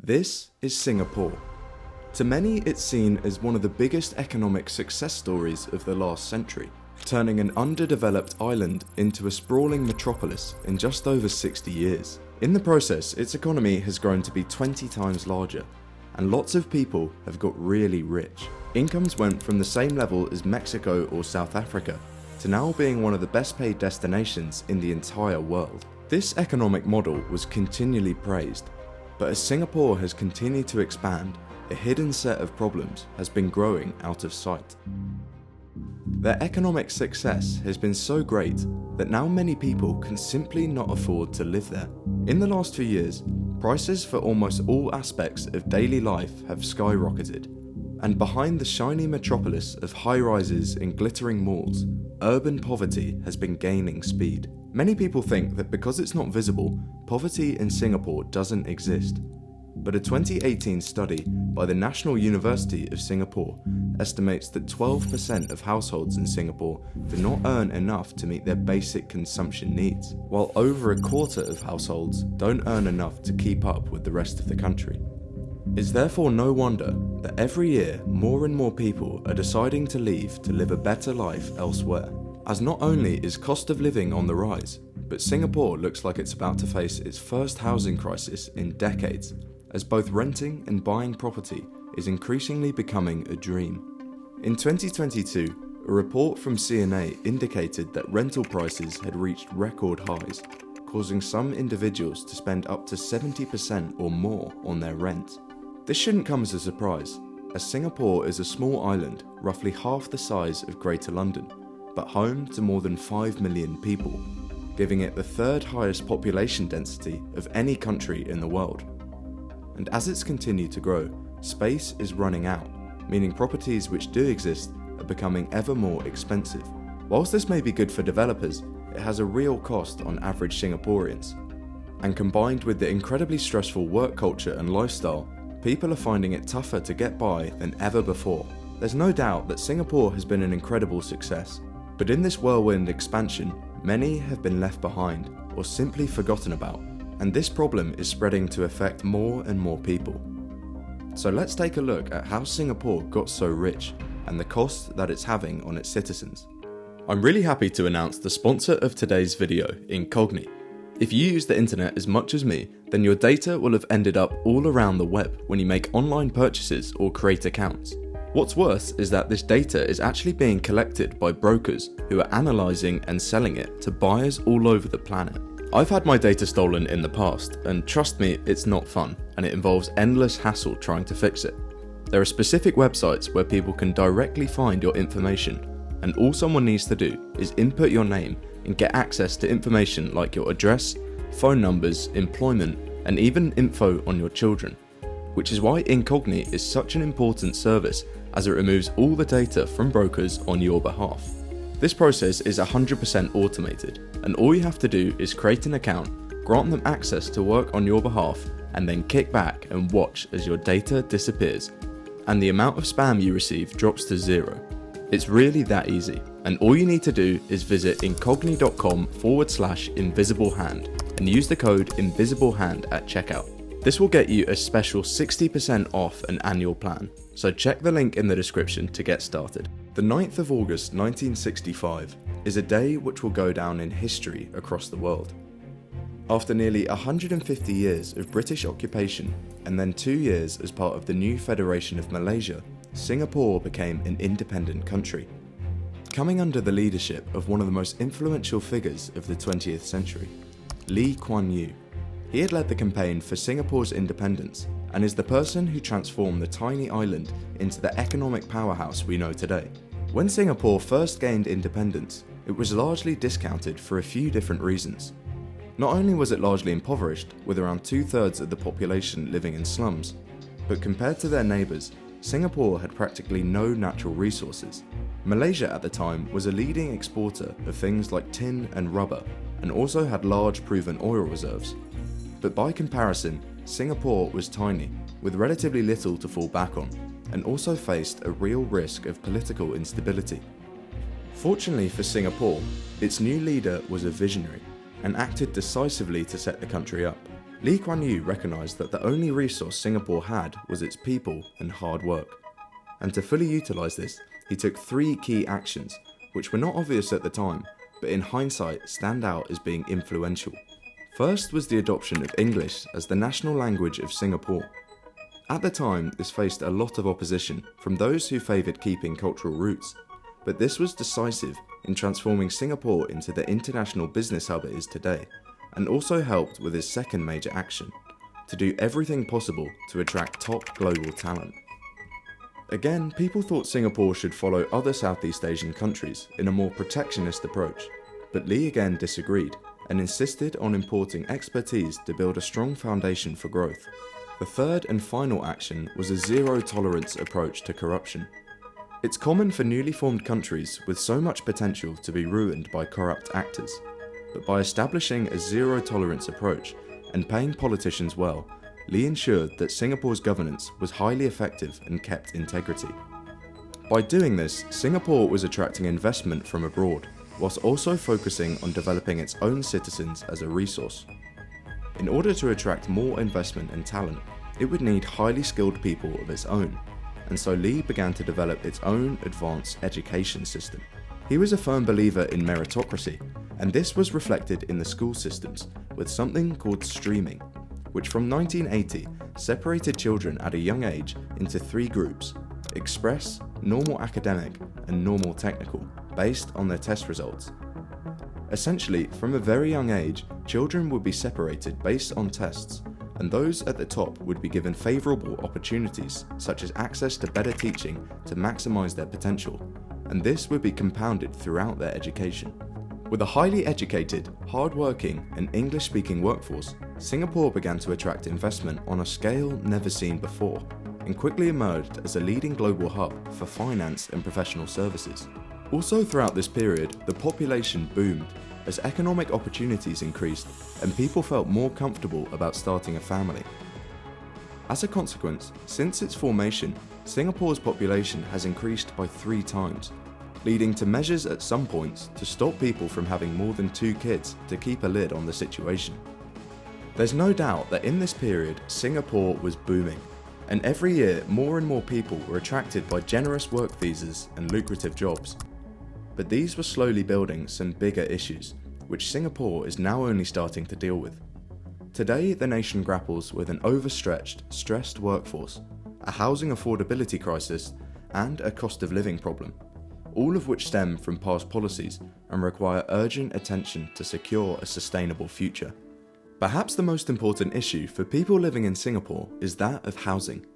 This is Singapore. To many, it's seen as one of the biggest economic success stories of the last century, turning an underdeveloped island into a sprawling metropolis in just over 60 years. In the process, its economy has grown to be 20 times larger, and lots of people have got really rich. Incomes went from the same level as Mexico or South Africa to now being one of the best paid destinations in the entire world. This economic model was continually praised, but as Singapore has continued to expand, a hidden set of problems has been growing out of sight. Their economic success has been so great that now many people can simply not afford to live there. In the last few years, prices for almost all aspects of daily life have skyrocketed, and behind the shiny metropolis of high-rises and glittering malls, urban poverty has been gaining speed. Many people think that because it's not visible, poverty in Singapore doesn't exist. But a 2018 study by the National University of Singapore estimates that 12% of households in Singapore do not earn enough to meet their basic consumption needs, while over a quarter of households don't earn enough to keep up with the rest of the country. It's therefore no wonder that every year more and more people are deciding to leave to live a better life elsewhere, as not only is cost of living on the rise, but Singapore looks like it's about to face its first housing crisis in decades, as both renting and buying property is increasingly becoming a dream. In 2022, a report from CNA indicated that rental prices had reached record highs, causing some individuals to spend up to 70% or more on their rent. This shouldn't come as a surprise, as Singapore is a small island roughly half the size of Greater London, but home to more than 5 million people, giving it the third highest population density of any country in the world. And as it's continued to grow, space is running out, meaning properties which do exist are becoming ever more expensive. Whilst this may be good for developers, it has a real cost on average Singaporeans. And combined with the incredibly stressful work culture and lifestyle, people are finding it tougher to get by than ever before. There's no doubt that Singapore has been an incredible success, but in this whirlwind expansion, many have been left behind or simply forgotten about, and this problem is spreading to affect more and more people. So let's take a look at how Singapore got so rich and the cost that it's having on its citizens. I'm really happy to announce the sponsor of today's video, Enquiries. If you use the internet as much as me, then your data will have ended up all around the web when you make online purchases or create accounts. What's worse is that this data is actually being collected by brokers who are analysing and selling it to buyers all over the planet. I've had my data stolen in the past, and trust me, it's not fun, and it involves endless hassle trying to fix it. There are specific websites where people can directly find your information, and all someone needs to do is input your name and get access to information like your address, phone numbers, employment, and even info on your children. Which is why Enquiries is such an important service, as it removes all the data from brokers on your behalf. This process is 100% automated, and all you have to do is create an account, grant them access to work on your behalf, and then kick back and watch as your data disappears, and the amount of spam you receive drops to zero. It's really that easy, and all you need to do is visit enquiries.com/invisiblehand and use the code InvisibleHand at checkout. This will get you a special 60% off an annual plan, so check the link in the description to get started. The 9th of August 1965 is a day which will go down in history across the world. After nearly 150 years of British occupation and then 2 years as part of the new Federation of Malaysia, Singapore became an independent country, coming under the leadership of one of the most influential figures of the 20th century, Lee Kuan Yew. He had led the campaign for Singapore's independence and is the person who transformed the tiny island into the economic powerhouse we know today. When Singapore first gained independence, it was largely discounted for a few different reasons. Not only was it largely impoverished, with around 2/3 of the population living in slums, but compared to their neighbours, Singapore had practically no natural resources. Malaysia at the time was a leading exporter of things like tin and rubber, and also had large proven oil reserves. But by comparison, Singapore was tiny, with relatively little to fall back on, and also faced a real risk of political instability. Fortunately for Singapore, its new leader was a visionary, and acted decisively to set the country up. Lee Kuan Yew recognised that the only resource Singapore had was its people and hard work. And to fully utilise this, he took 3 key actions, which were not obvious at the time, but in hindsight stand out as being influential. First was the adoption of English as the national language of Singapore. At the time, this faced a lot of opposition from those who favoured keeping cultural roots, but this was decisive in transforming Singapore into the international business hub it is today, and also helped with his second major action, to do everything possible to attract top global talent. Again, people thought Singapore should follow other Southeast Asian countries in a more protectionist approach, but Lee again disagreed and insisted on importing expertise to build a strong foundation for growth. The third and final action was a zero-tolerance approach to corruption. It's common for newly formed countries with so much potential to be ruined by corrupt actors, but by establishing a zero-tolerance approach and paying politicians well, Lee ensured that Singapore's governance was highly effective and kept integrity. By doing this, Singapore was attracting investment from abroad, whilst also focusing on developing its own citizens as a resource. In order to attract more investment and talent, it would need highly skilled people of its own, and so Lee began to develop its own advanced education system. He was a firm believer in meritocracy, and this was reflected in the school systems with something called streaming, which from 1980 separated children at a young age into 3 groups: express, normal academic, and normal technical, based on their test results. Essentially, from a very young age, children would be separated based on tests, and those at the top would be given favourable opportunities, such as access to better teaching to maximise their potential, and this would be compounded throughout their education. With a highly educated, hard-working, and English-speaking workforce, Singapore began to attract investment on a scale never seen before, and quickly emerged as a leading global hub for finance and professional services. Also throughout this period, the population boomed as economic opportunities increased and people felt more comfortable about starting a family. As a consequence, since its formation, Singapore's population has increased by 3 times, leading to measures at some points to stop people from having more than 2 kids to keep a lid on the situation. There's no doubt that in this period, Singapore was booming, and every year more and more people were attracted by generous work visas and lucrative jobs. But these were slowly building some bigger issues, which Singapore is now only starting to deal with. Today, the nation grapples with an overstretched, stressed workforce, a housing affordability crisis, and a cost of living problem, all of which stem from past policies and require urgent attention to secure a sustainable future. Perhaps the most important issue for people living in Singapore is that of housing.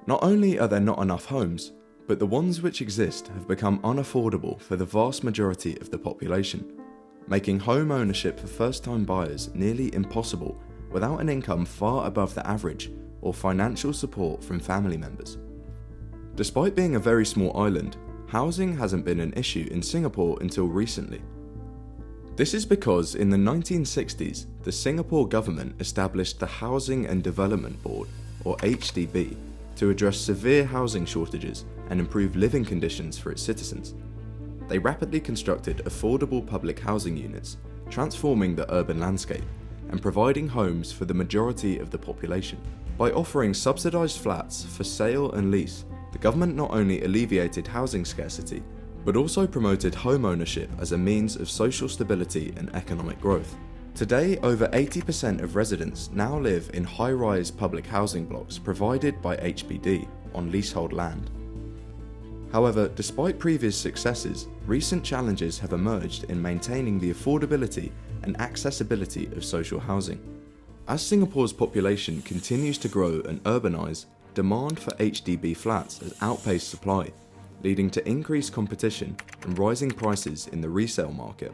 Not only are there not enough homes, but the ones which exist have become unaffordable for the vast majority of the population, making home ownership for first-time buyers nearly impossible without an income far above the average or financial support from family members. Despite being a very small island, housing hasn't been an issue in Singapore until recently. This is because in the 1960s, the Singapore government established the Housing and Development Board, or HDB, to address severe housing shortages and improve living conditions for its citizens. They rapidly constructed affordable public housing units, transforming the urban landscape and providing homes for the majority of the population. By offering subsidised flats for sale and lease, the government not only alleviated housing scarcity, but also promoted home ownership as a means of social stability and economic growth. Today, over 80% of residents now live in high-rise public housing blocks provided by HBD on leasehold land. However, despite previous successes, recent challenges have emerged in maintaining the affordability and accessibility of social housing. As Singapore's population continues to grow and urbanise, demand for HDB flats has outpaced supply, leading to increased competition and rising prices in the resale market.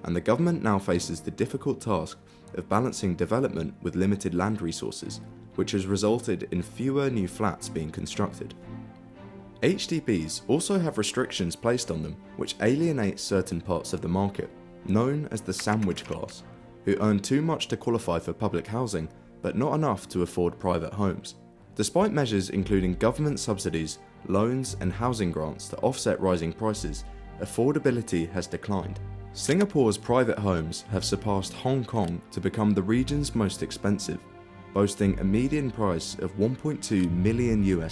And the government now faces the difficult task of balancing development with limited land resources, which has resulted in fewer new flats being constructed. HDBs also have restrictions placed on them which alienate certain parts of the market, known as the sandwich class, who earn too much to qualify for public housing but not enough to afford private homes. Despite measures including government subsidies, loans and housing grants to offset rising prices, affordability has declined, Singapore's private homes have surpassed Hong Kong to become the region's most expensive, boasting a median price of $1.2 million.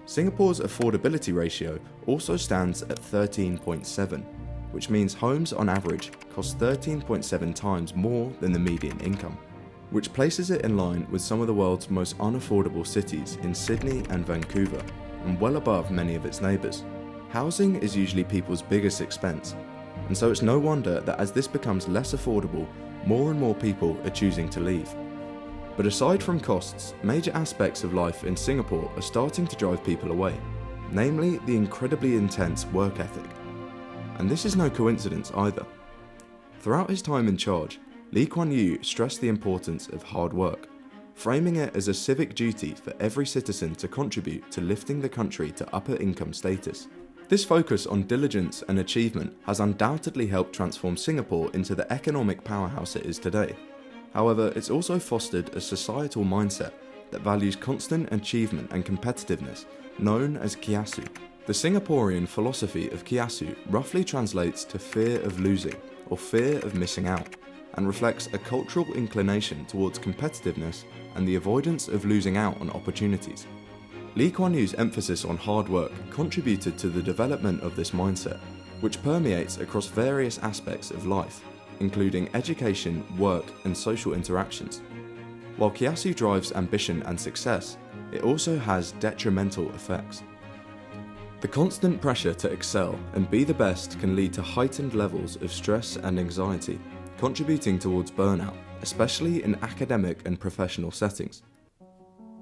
Singapore's affordability ratio also stands at 13.7, which means homes on average cost 13.7 times more than the median income, which places it in line with some of the world's most unaffordable cities in Sydney and Vancouver, and well above many of its neighbours. Housing is usually people's biggest expense, and so it's no wonder that as this becomes less affordable, more and more people are choosing to leave. But aside from costs, major aspects of life in Singapore are starting to drive people away, namely the incredibly intense work ethic. And this is no coincidence either. Throughout his time in charge, Lee Kuan Yew stressed the importance of hard work, framing it as a civic duty for every citizen to contribute to lifting the country to upper income status. This focus on diligence and achievement has undoubtedly helped transform Singapore into the economic powerhouse it is today. However, it's also fostered a societal mindset that values constant achievement and competitiveness, known as kiasu. The Singaporean philosophy of kiasu roughly translates to fear of losing or fear of missing out, and reflects a cultural inclination towards competitiveness and the avoidance of losing out on opportunities. Lee Kuan Yew's emphasis on hard work contributed to the development of this mindset, which permeates across various aspects of life, including education, work, and social interactions. While kiasu drives ambition and success, it also has detrimental effects. The constant pressure to excel and be the best can lead to heightened levels of stress and anxiety, contributing towards burnout, especially in academic and professional settings.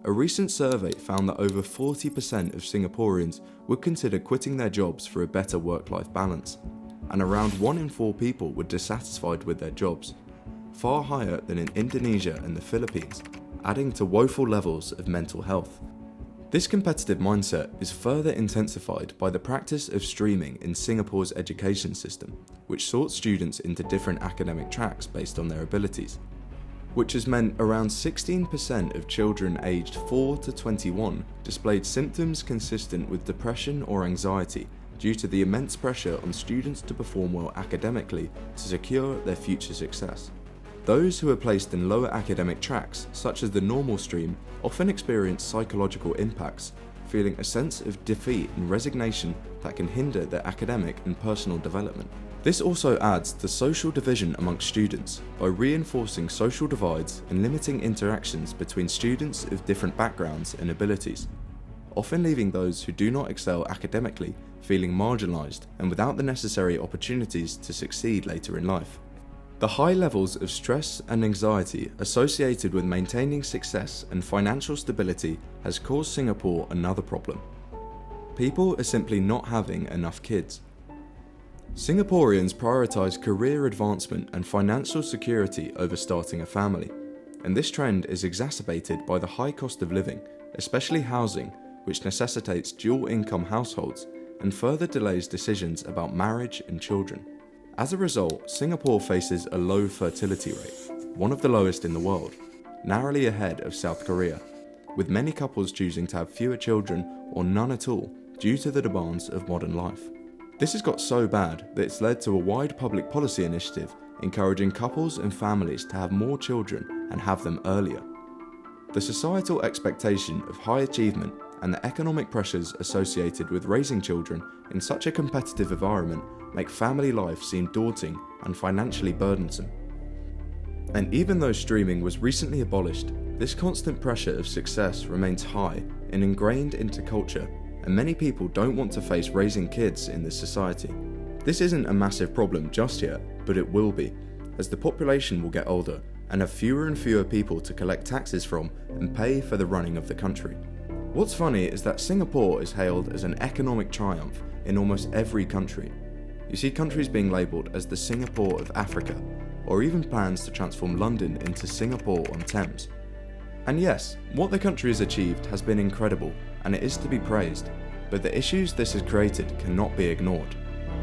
A recent survey found that over 40% of Singaporeans would consider quitting their jobs for a better work-life balance, and around 1 in 4 people were dissatisfied with their jobs, far higher than in Indonesia and the Philippines, adding to woeful levels of mental health. This competitive mindset is further intensified by the practice of streaming in Singapore's education system, which sorts students into different academic tracks based on their abilities, which has meant around 16% of children aged 4 to 21 displayed symptoms consistent with depression or anxiety due to the immense pressure on students to perform well academically to secure their future success. Those who are placed in lower academic tracks, such as the normal stream, often experience psychological impacts, feeling a sense of defeat and resignation that can hinder their academic and personal development. This also adds to social division amongst students by reinforcing social divides and limiting interactions between students of different backgrounds and abilities, often leaving those who do not excel academically feeling marginalised and without the necessary opportunities to succeed later in life. The high levels of stress and anxiety associated with maintaining success and financial stability has caused Singapore another problem. People are simply not having enough kids. Singaporeans prioritise career advancement and financial security over starting a family, and this trend is exacerbated by the high cost of living, especially housing, which necessitates dual income households and further delays decisions about marriage and children. As a result, Singapore faces a low fertility rate, one of the lowest in the world, narrowly ahead of South Korea, with many couples choosing to have fewer children or none at all due to the demands of modern life. This has got so bad that it's led to a wide public policy initiative encouraging couples and families to have more children and have them earlier. The societal expectation of high achievement and the economic pressures associated with raising children in such a competitive environment make family life seem daunting and financially burdensome. And even though streaming was recently abolished, this constant pressure of success remains high and ingrained into culture, and many people don't want to face raising kids in this society. This isn't a massive problem just yet, but it will be, as the population will get older and have fewer and fewer people to collect taxes from and pay for the running of the country. What's funny is that Singapore is hailed as an economic triumph in almost every country. You see countries being labelled as the Singapore of Africa, or even plans to transform London into Singapore on Thames. And yes, what the country has achieved has been incredible, and it is to be praised, but the issues this has created cannot be ignored,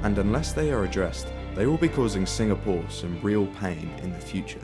and unless they are addressed, they will be causing Singapore some real pain in the future.